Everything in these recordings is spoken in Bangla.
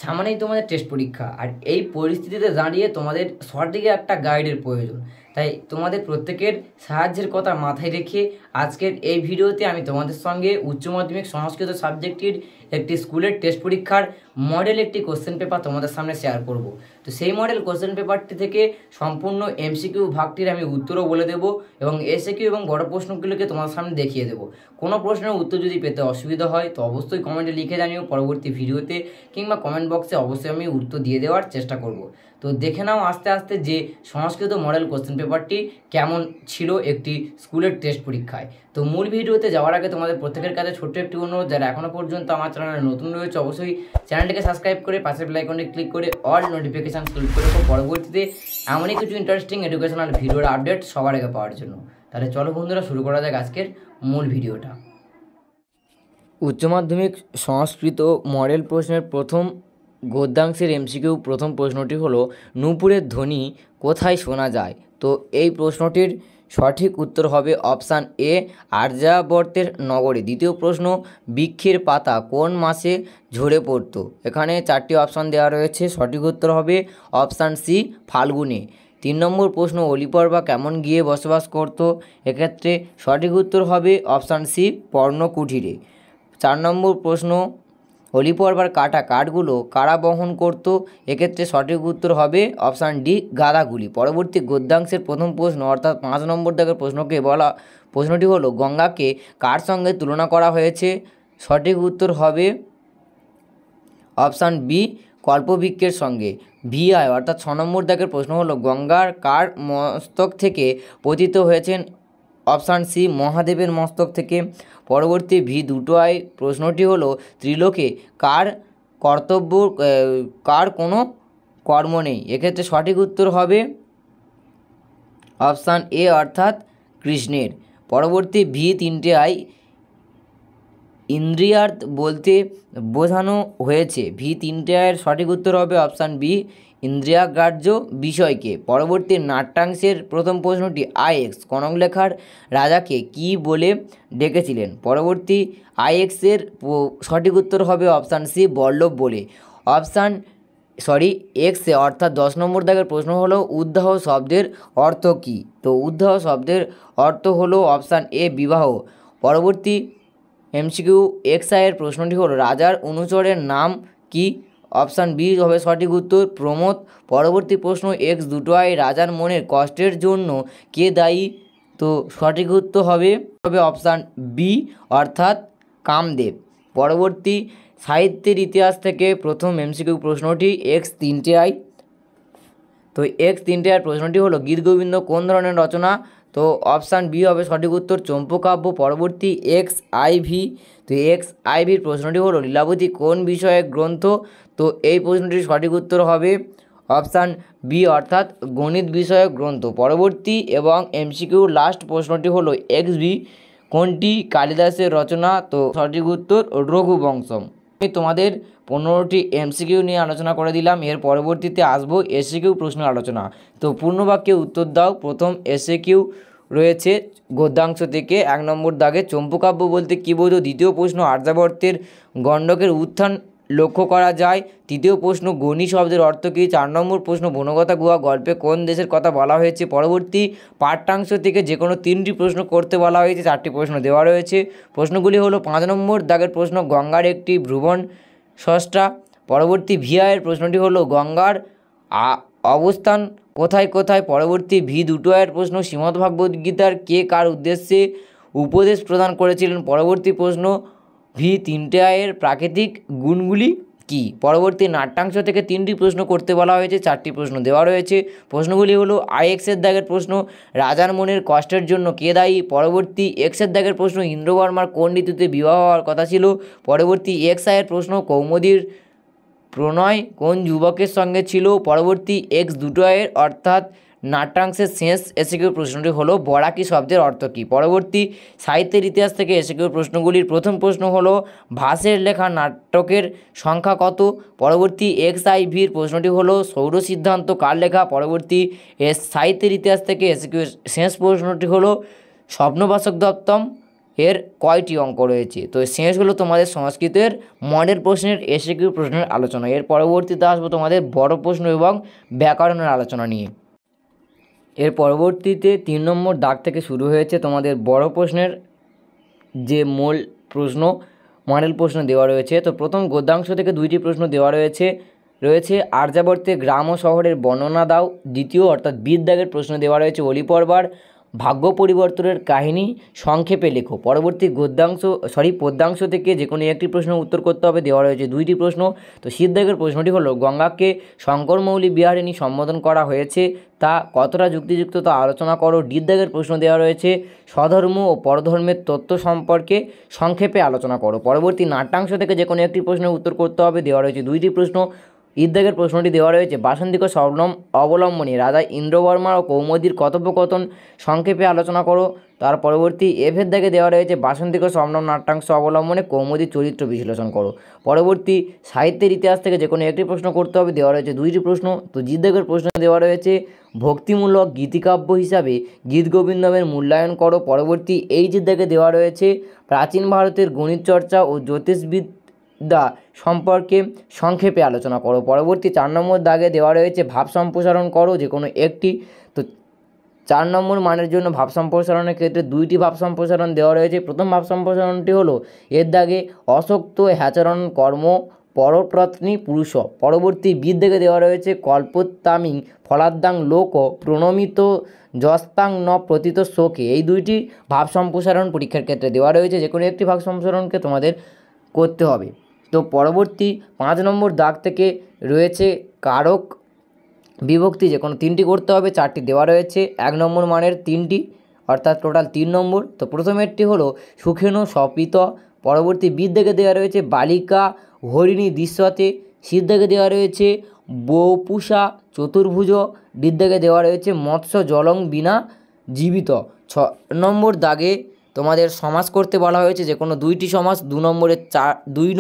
সামনেই তোমাদের টেস্ট পরীক্ষা, আর এই পরিস্থিতিতে দাঁড়িয়ে তোমাদের সঠিক একটা গাইডের প্রয়োজন। তাই তোমাদের প্রত্যেকের সাহায্যের কথা মাথায় রেখে আজকের এই ভিডিওতে আমি তোমাদের সঙ্গে উচ্চ মাধ্যমিক সংস্কৃত সাবজেক্টের একটি স্কুলের টেস্ট পরীক্ষার মডেল একটি কোশ্চেন পেপার তোমাদের সামনে শেয়ার করব। তো সেই মডেল কোশ্চেন পেপারটি থেকে সম্পূর্ণ এমসিকিউ ভাগটির আমি উত্তরও বলে দেবো এবং এসএকিউ এবং বড় প্রশ্নগুলোকে তোমাদের সামনে দেখিয়ে দেবো। কোনো প্রশ্নের উত্তর যদি পেতে অসুবিধা হয় তো অবশ্যই কমেন্টে লিখে জানিও পরবর্তী ভিডিওতে, কিংবা কমেন্ট বক্সে অবশ্যই আমি উত্তর দিয়ে দেওয়ার চেষ্টা করব। তো দেখে নাও আস্তে আস্তে যে সংস্কৃত মডেল কোশ্চেন পেপারটি কেমন ছিল একটি স্কুলের টেস্ট পরীক্ষায়। তো মূল ভিডিওতে যাওয়ার আগে তোমাদের প্রত্যেকের কাছে ছোট্ট একটি অনুরোধ, যারা এখনও পর্যন্ত আমার চ্যানেলে নতুন রয়েছে অবশ্যই চ্যানেলটিকে সাবস্ক্রাইব করে পাশের বেল আইকনে ক্লিক করে অল নোটিফিকেশান ক্লিক করে পরবর্তীতে এমনই কিছু ইন্টারেস্টিং এডুকেশনাল ভিডিওর আপডেট সবার আগে পাওয়ার জন্য। তাহলে চলো বন্ধুরা, শুরু করা যাক আজকের মূল ভিডিওটা। উচ্চ মাধ্যমিক সংস্কৃত মডেল প্রশ্নের প্রথম গদ্যাংশের এমসিকিউ প্রথম প্রশ্নটি হলো, নূপুরের ধ্বনি কোথায় শোনা যায়? তো এই প্রশ্নটির সঠিক উত্তর হবে অপশান এ, আর্যাবর্তের নগরে। দ্বিতীয় প্রশ্ন, বৃক্ষের পাতা কোন মাসে ঝরে পড়তো? এখানে চারটি অপশান দেওয়া রয়েছে, সঠিক উত্তর হবে অপশান সি, ফাল্গুনে। 3 নম্বর প্রশ্ন, অলিপর্বা কেমন গিয়ে বসবাস করত? এক্ষেত্রে সঠিক উত্তর হবে অপশান সি, পর্ণকুঠিরে। 4 নম্বর প্রশ্ন, অলিপর্বার কাটা কাঠগুলো কারা বহন করত? এক্ষেত্রে সঠিক উত্তর হবে অপশান ডি, গাধাগুলি। পরবর্তী গদ্যাংশের প্রথম প্রশ্ন অর্থাৎ 5 নম্বর দাগের প্রশ্নটি হলো, গঙ্গাকে কার সঙ্গে তুলনা করা হয়েছে? সঠিক উত্তর হবে অপশান বি, কল্পবৃক্ষের সঙ্গে। ভিআই অর্থাৎ 6 নম্বর দাগের প্রশ্ন হলো, গঙ্গার কার মস্তক থেকে পতিত হয়েছেন? অপশান সি, মহাদেবের মস্তক থেকে। পরবর্তী ভি2i প্রশ্নটি হলো, ত্রিলোকে কার কোনো কর্ম নেই? এক্ষেত্রে সঠিক উত্তর হবে অপশান এ অর্থাৎ কৃষ্ণের। পরবর্তী ভি3i ইন্দ্রিয়ার্থ বলতে বোঝানো হয়েছে। ভি3i এর সঠিক উত্তর হবে অপশান বি, ইন্দ্রিয়াগ্রাহ্য বিষয়কে। পরবর্তী নাট্যাংশের প্রথম প্রশ্নটি, আইএক্স কনকলেখার রাজাকে কি বলে ডেকেছিলেন? পরবর্তী আইএক্সের সঠিক উত্তর হবে অপশান সি, বল্লভ বলে। এক্সে অর্থাৎ 10 নম্বর দাগের প্রশ্ন হলো, উদ্দাহ শব্দের অর্থ কী? তো উদ্দাহ শব্দের অর্থ হলো অপশান এ, বিবাহ। পরবর্তী এমসিকিউ এক্সআই এর প্রশ্নটি হলো, রাজার অনুচরের নাম কি? অপশান বি হবে সঠিক উত্তর, প্রমোদ। পরবর্তী প্রশ্ন X2i রাজার মনের কষ্টের জন্য কে দায়ী? তো সঠিক উত্তর হবে অপশান বি অর্থাৎ কামদেব। পরবর্তী সাহিত্যের ইতিহাস থেকে প্রথম এমসিকিউ প্রশ্নটি X3i। তো X3i প্রশ্নটি হলো, গীতগোবিন্দ কোন ধরনের রচনা? তো অপশান বি হবে সঠিক উত্তর, চম্পকাব্য। পরবর্তী XIV। তো XIVর প্রশ্নটি হলো, লীলাবতী কোন বিষয়ের গ্রন্থ? তো এই প্রশ্নটির সঠিক উত্তর হবে অপশান বি অর্থাৎ গণিত বিষয়ক গ্রন্থ। পরবর্তী এবং এমসিকিউ লাস্ট প্রশ্নটি হলো, XB কোনটি কালিদাসের রচনা? তো সঠিক উত্তর রঘুবংশম। আমি তোমাদের 15টি এমসিকিউ নিয়ে আলোচনা করে দিলাম। এর পরবর্তীতে আসবো এসএকিউ প্রশ্ন আলোচনা। তো পূর্ণবাক্যে উত্তর দাও। প্রথম এসএকিউ রয়েছে গদ্যাংশ থেকে 1 নম্বর দাগে, চম্পকাব্য বলতে কী বোঝো? দ্বিতীয় প্রশ্ন, আর্যাবর্তের গণ্ডকের উত্থান লক্ষ্য করা যায়। তৃতীয় প্রশ্ন, গণি শব্দের অর্থ কী? 4 নম্বর প্রশ্ন, বনগতা গুহা গল্পে কোন দেশের কথা বলা হয়েছে? পরবর্তী পাঠ্যাংশ থেকে যে কোনো 3টি প্রশ্ন করতে বলা হয়েছে, 4টি প্রশ্ন দেওয়া রয়েছে। প্রশ্নগুলি হলো, 5 নম্বর দাগের প্রশ্ন, গঙ্গার একটি ভ্রমণ স্রষ্টা। পরবর্তী ভিআইয়ের প্রশ্নটি হলো, গঙ্গার অবস্থান কোথায় কোথায়? পরবর্তী ভি2i প্রশ্ন, শ্রীমদ্ভগবদ্গীতার কে কার উদ্দেশ্যে উপদেশ প্রদান করেছিলেন? পরবর্তী প্রশ্ন ভি3i প্রাকৃতিক গুণগুলি কি? পরবর্তী নাট্যাংশ থেকে 3টি প্রশ্ন করতে বলা হয়েছে, 4টি প্রশ্ন দেওয়া রয়েছে। প্রশ্নগুলি হলো, আইএক্সের দাগের প্রশ্ন, রাজার মনের কষ্টের জন্য কে দায়ী? পরবর্তী এক্সের দাগের প্রশ্ন, ইন্দ্রবর্মার কোন ঋতুতে বিবাহ হওয়ার কথা ছিল? পরবর্তী XIয়ের প্রশ্ন, কৌমুদীর প্রণয় কোন যুবকের সঙ্গে ছিল? পরবর্তী X2i অর্থাৎ নাট্যাংশের শেষ এসএকিউ প্রশ্নটি হলো, বরাকি শব্দের অর্থ কী? পরবর্তী সাহিত্যের ইতিহাস থেকে এসএকিউ প্রশ্নগুলির প্রথম প্রশ্ন হলো, ভাসের লেখা নাটকের সংখ্যা কত? পরবর্তী XIVর প্রশ্নটি হলো, সৌর সিদ্ধান্ত কার লেখা? পরবর্তী সাহিত্যের ইতিহাস থেকে এসএকিউ শেষ প্রশ্নটি হলো, স্বপ্নবাসক দত্তম এর কয়টি অঙ্ক রয়েছে। তো শেষ হলো তোমাদের সংস্কৃতের মডেল প্রশ্নের এসএকিউ প্রশ্নের আলোচনা। এর পরবর্তীতে আসবো তোমাদের বড় প্রশ্ন এবং ব্যাকরণের আলোচনা নিয়ে। এর পরবর্তীতে 3 নম্বর দাগ থেকে শুরু হয়েছে তোমাদের বড় প্রশ্নের যে মূল প্রশ্ন মডেল প্রশ্ন দেওয়া রয়েছে। তো প্রথম গদ্যাংশ থেকে 2টি প্রশ্ন দেওয়া রয়েছে আর্যাবর্তে গ্রাম ও শহরের বর্ণনা দাও। দ্বিতীয় অর্থাৎ বিদ্যাগের প্রশ্ন দেওয়া রয়েছে অলি পর্বার ভাগ্য পরিবর্তনের কাহিনী সংক্ষেপে লেখো। পরবর্তী পদ্যাংশ থেকে যে কোনো একটি প্রশ্নের উত্তর করতে হবে। দেওয়া রয়েছে 2টি প্রশ্ন। তো সিদ্ধাগের প্রশ্নটি হলো গঙ্গাকে শঙ্করমৌলি বিহারিণী সম্বোধন করা হয়েছে তা কতটা যুক্তিযুক্ত তা আলোচনা করো। ডিদ্দাগের প্রশ্ন দেওয়া রয়েছে স্বধর্ম ও পরধর্মের তত্ত্ব সম্পর্কে সংক্ষেপে আলোচনা করো। পরবর্তী নাট্যাংশ থেকে যে কোনো একটি প্রশ্নের উত্তর করতে হবে। দেওয়া রয়েছে 2টি প্রশ্ন। ইদ্দাগের প্রশ্নটি দেওয়া রয়েছে বাসন্তিক শবনম অবলম্বনে রাজা ইন্দ্রবর্মা ও কৌমুদীর কথোপকথন সংক্ষেপে আলোচনা করো। তার পরবর্তী এভের দাগে দেওয়া রয়েছে বাসন্তিক শবনম নাট্যাংশ অবলম্বনে কৌমুদীর চরিত্র বিশ্লেষণ করো। পরবর্তী সাহিত্যের ইতিহাস থেকে যে কোনো একটি প্রশ্ন করতে হবে। দেওয়া রয়েছে 2টি প্রশ্ন। তো জিদ্দাগের প্রশ্ন দেওয়া রয়েছে ভক্তিমূলক গীতিকাব্য হিসাবে গীত গোবিন্দমের মূল্যায়ন করো। পরবর্তী এই জিদ্দাগে দেওয়া রয়েছে প্রাচীন ভারতের গণিত চর্চা ও জ্যোতিষবিদ্যা সম্পর্কে সংক্ষেপে আলোচনা করো। পরবর্তী 4 নম্বর দাগে দেওয়া রয়েছে ভাব সম্প্রসারণ করো যে কোনো একটি। তো 4 নম্বর মানের জন্য ভাব সম্প্রসারণের ক্ষেত্রে 2টি ভাব সম্প্রসারণ দেওয়া রয়েছে। প্রথম ভাব সম্প্রসারণটি হলো এর দাগে অশক্ত হ্যাচরণ কর্ম পরপ্রত্নী পুরুষ। পরবর্তী বিদ্যাগে দেওয়া রয়েছে কল্পোত্তামিং ফলাদ্দাং লোক প্রণমিত যস্তাং ন প্রতীত শোকে। এই 2টি ভাব সম্প্রসারণ পরীক্ষার ক্ষেত্রে দেওয়া রয়েছে। যে কোনো একটি ভাব সম্প্রসারণকে তোমাদের করতে হবে। তো পরবর্তী 5 নম্বর দাগ থেকে রয়েছে কারক বিভক্তি যে কোনো 3টি করতে হবে। 4টি দেওয়া রয়েছে 1 নম্বর মানের 3টি অর্থাৎ টোটাল 3 নম্বর। তো প্রথমেরটি হলো সুখেন স্বপিত। পরবর্তী বিদ্যাকে দেওয়া রয়েছে বালিকা হরিণী দৃশ্যতে। সিদ্ধাকে দেওয়া রয়েছে বপুষা চতুর্ভুজ। বিদ্যাকে দেওয়া রয়েছে মৎস্য জলং বিনা জীবিত। 6 নম্বর দাগে তোমাদের সমাস করতে বলা হয়েছে যে কোনো 2টি সমাস 2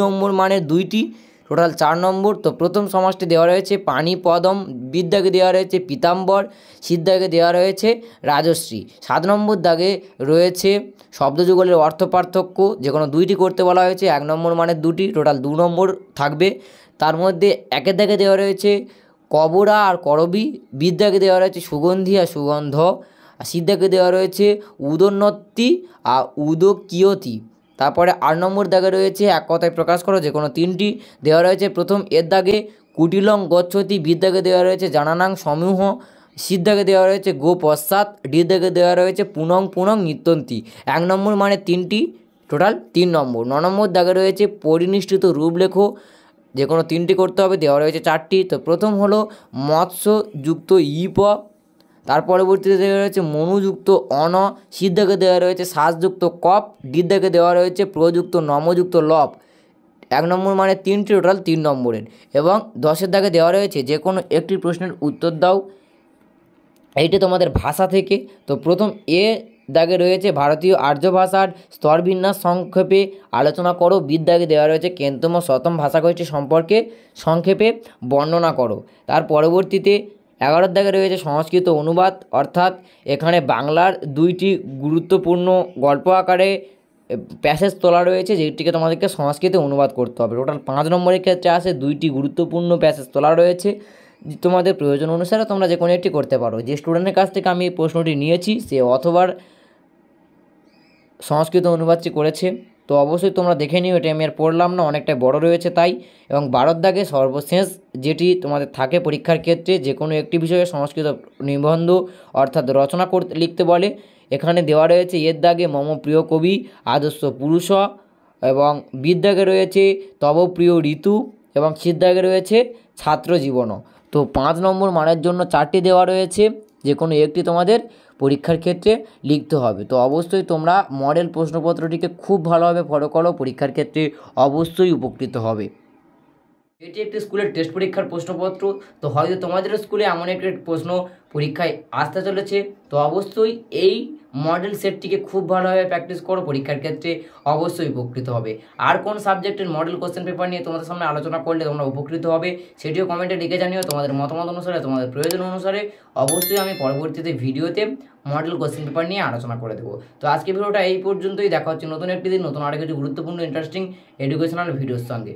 নম্বর মানের 2টি টোটাল 4 নম্বর। তো প্রথম সমাসটি দেওয়া রয়েছে পানিপদম। বিদ্যাকে দেওয়া রয়েছে পীতাম্বর। সিদ্ধাকে দেওয়া রয়েছে রাজশ্রী। 7 নম্বর দাগে রয়েছে শব্দযুগলের অর্থ পার্থক্য যে কোনো 2টি করতে বলা হয়েছে। 1 নম্বর মানের 2টি টোটাল 2 নম্বর থাকবে। তার মধ্যে 1 দাগে দেওয়া রয়েছে কবরা আর করবি। বিদ্যাকে দেওয়া রয়েছে সুগন্ধি আর সুগন্ধ। আর সিদ্ধাকে দেওয়া রয়েছে উদোন্নতি আর উদকিয়তি। তারপরে 8 নম্বর দাগে রয়েছে এক কথায় প্রকাশ করো যে কোনো 3টি দেওয়া রয়েছে। প্রথম এর দাগে কুটিলং গচ্ছতি। বিদ্যাকে দেওয়া রয়েছে জানানাং সমূহ। সিদ্ধাকে দেওয়া রয়েছে গো পশ্চাৎ। ডিদ্যাকে দেওয়া রয়েছে পুনং পুনং নিত্যন্তি। 1 নম্বর মানে 3টি টোটাল 3 নম্বর। 9 নম্বর দাগে রয়েছে পরিনিষ্ঠিত রূপ লেখো যে কোনো 3টি করতে হবে। দেওয়া রয়েছে 4টি। তো প্রথম হলো মৎস্যযুক্ত ইপ। তার পরবর্তীতে দেওয়া রয়েছে মনুযুক্ত অন। সিদ্ধাকে দেওয়া রয়েছে শ্বাসযুক্ত কপ। ডিদ্যাকে দেওয়া রয়েছে প্রযুক্ত নমযুক্ত লপ। 1 নম্বর মানে 3টি টোটাল 3 নম্বরের। এবং 10 দাগে দেওয়া রয়েছে যে কোনো একটি প্রশ্নের উত্তর দাও। এইটি তোমাদের ভাষা থেকে। তো প্রথম এ দাগে রয়েছে ভারতীয় আর্য ভাষার স্তরবিন্যাস সংক্ষেপে আলোচনা করো। বিদ্যাগে দেওয়া রয়েছে কেন্তম শতম ভাষাগোষ্ঠী সম্পর্কে সংক্ষেপে বর্ণনা করো। তার পরবর্তীতে 11 দাগে রয়েছে সংস্কৃত অনুবাদ অর্থাৎ এখানে বাংলার 2টি গুরুত্বপূর্ণ গল্প আকারে প্যাসেজ তোলা রয়েছে যেটিকে তোমাদেরকে সংস্কৃতে অনুবাদ করতে হবে। টোটাল 5 নম্বরের ক্ষেত্রে আসে 2টি গুরুত্বপূর্ণ প্যাসেজ তোলা রয়েছে। তোমাদের প্রয়োজন অনুসারে তোমরা যে কোনো একটি করতে পারো। যে স্টুডেন্টের কাছ থেকে আমি এই প্রশ্নটি নিয়েছি সে অথবার সংস্কৃত অনুবাদটি করেছে। তো অবশ্যই তোমরা দেখে নিও, এটা আমি আর পড়লাম না, অনেকটাই বড় রয়েছে তাই। এবং 12 দাগে সর্বশেষ যেটি তোমাদের থাকে পরীক্ষার ক্ষেত্রে যে কোনো একটি বিষয়ে সংস্কৃত নিবন্ধ অর্থাৎ রচনা লিখতে বলে। এখানে দেওয়া রয়েছে এর দাগে মম প্রিয় কবি আদর্শ পুরুষ। এবং বিদ্যাগে রয়েছে তব প্রিয় ঋতু। এবং সিদ্ধাগে রয়েছে ছাত্র জীবন। তো 5 নম্বর মানের জন্য 4টি দেওয়া রয়েছে, যে কোনো একটি তোমাদের পরীক্ষার ক্ষেত্রে লিখতে হবে। তো অবশ্যই তোমরা মডেল প্রশ্নপত্রটিকে খুব ভালোভাবে ফলো করো, পরীক্ষার ক্ষেত্রে অবশ্যই উপকৃত হবে। এটি একটি স্কুলের টেস্ট পরীক্ষার প্রশ্নপত্র। তো হয়তো তোমাদের স্কুলে এমন একটি প্রশ্ন পরীক্ষায় আসতে চলেছে। তো অবশ্যই এই মডেল সেটটিকে খুব ভালোভাবে প্র্যাকটিস করো, পরীক্ষার ক্ষেত্রে অবশ্যই উপকৃত হবে। আর কোন সাবজেক্টের মডেল কোশ্চেন পেপার নিয়ে তোমাদের সামনে আলোচনা করলে তোমরা উপকৃত হবে সেটিও কমেন্টে লিখে জানিও। তোমাদের মতামত অনুসারে, তোমাদের প্রয়োজন অনুসারে অবশ্যই আমি পরবর্তীতে ভিডিওতে মডেল কোশ্চেন পেপার নিয়ে আলোচনা করে দেবো। তো আজকে ভিডিওটা এই পর্যন্তই। দেখা হচ্ছে নতুন একটি দিন নতুন আরও কিছু গুরুত্বপূর্ণ ইন্টারেস্টিং এডুকেশনাল ভিডিওর সঙ্গে।